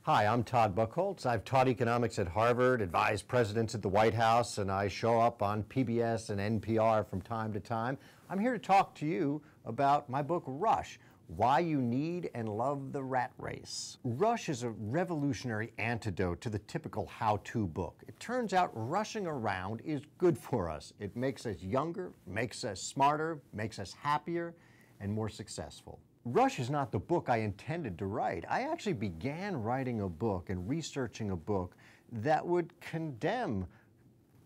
Hi, I'm Todd Buchholz. I've taught economics at Harvard, advised presidents at the White House, and I show up on PBS and NPR from time to time. I'm here to talk to you about my book, Rush, Why You Need and Love the Rat Race. Rush is a revolutionary antidote to the typical how-to book. It turns out rushing around is good for us. It makes us younger, makes us smarter, makes us happier, and more successful. Rush is not the book I intended to write. I actually began writing a book and researching a book that would condemn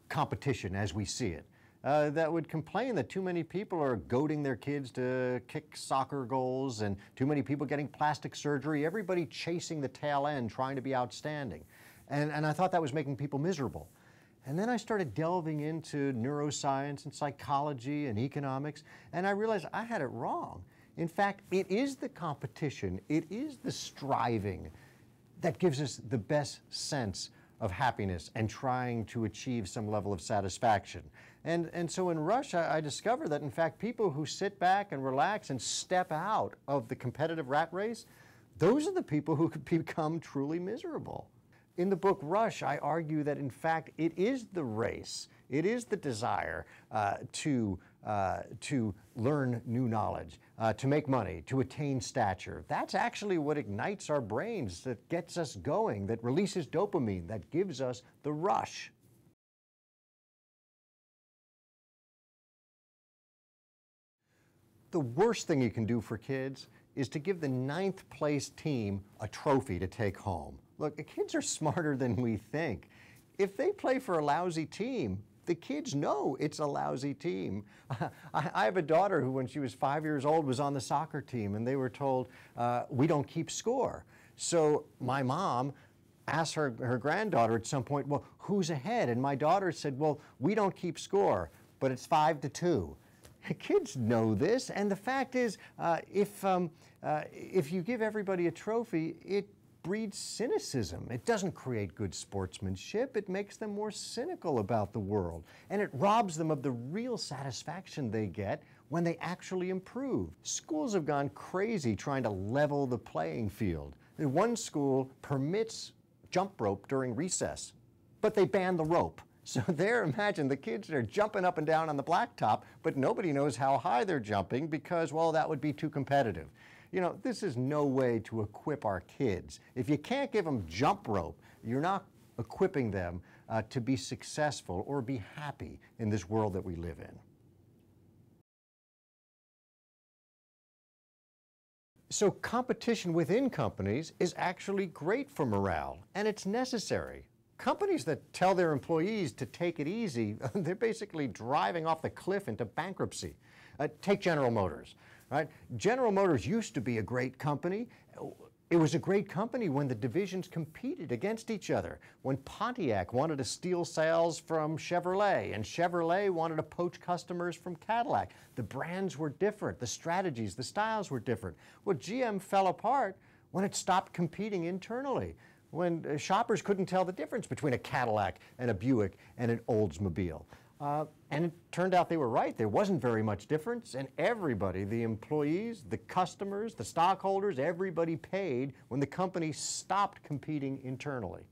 competition as we see it, that would complain that too many people are goading their kids to kick soccer goals and too many people getting plastic surgery, everybody chasing the tail end, trying to be outstanding. And I thought that was making people miserable. And then I started delving into neuroscience and psychology and economics, and I realized I had it wrong. In fact, it is the competition, it is the striving that gives us the best sense of happiness and trying to achieve some level of satisfaction. And so in Rush, I discovered that, in fact, people who sit back and relax and step out of the competitive rat race, those are the people who could become truly miserable. In the book Rush, I argue that, in fact, it is the race, it is the desire to learn new knowledge, to make money, to attain stature. That's actually what ignites our brains, that gets us going, that releases dopamine, that gives us the rush. The worst thing you can do for kids is to give the 9th place team a trophy to take home. Look, the kids are smarter than we think. If they play for a lousy team, the kids know it's a lousy team. I have a daughter who, when she was 5 years old, was on the soccer team, and they were told, we don't keep score. So my mom asked her granddaughter at some point, well, who's ahead? And my daughter said, well, we don't keep score, but it's 5-2. Kids know this, and the fact is, if you give everybody a trophy, it breeds cynicism. It doesn't create good sportsmanship. It makes them more cynical about the world, and it robs them of the real satisfaction they get when they actually improve. Schools have gone crazy trying to level the playing field. One school permits jump rope during recess, but they ban the rope. So there, imagine the kids are jumping up and down on the blacktop, but nobody knows how high they're jumping because, well, that would be too competitive. You know, this is no way to equip our kids. If you can't give them jump rope, you're not equipping them to be successful or be happy in this world that we live in. So competition within companies is actually great for morale, and it's necessary. Companies that tell their employees to take it easy, they're basically driving off the cliff into bankruptcy. Take General Motors, right? General Motors used to be a great company. It was a great company when the divisions competed against each other. When Pontiac wanted to steal sales from Chevrolet, and Chevrolet wanted to poach customers from Cadillac. The brands were different, the strategies, the styles were different. Well, GM fell apart when it stopped competing internally, when shoppers couldn't tell the difference between a Cadillac and a Buick and an Oldsmobile. And it turned out they were right. There wasn't very much difference, and everybody, the employees, the customers, the stockholders, everybody paid when the company stopped competing internally.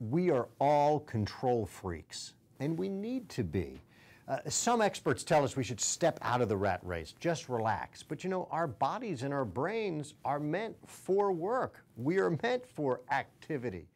We are all control freaks, and we need to be. Some experts tell us we should step out of the rat race, just relax. But you know, our bodies and our brains are meant for work. We are meant for activity.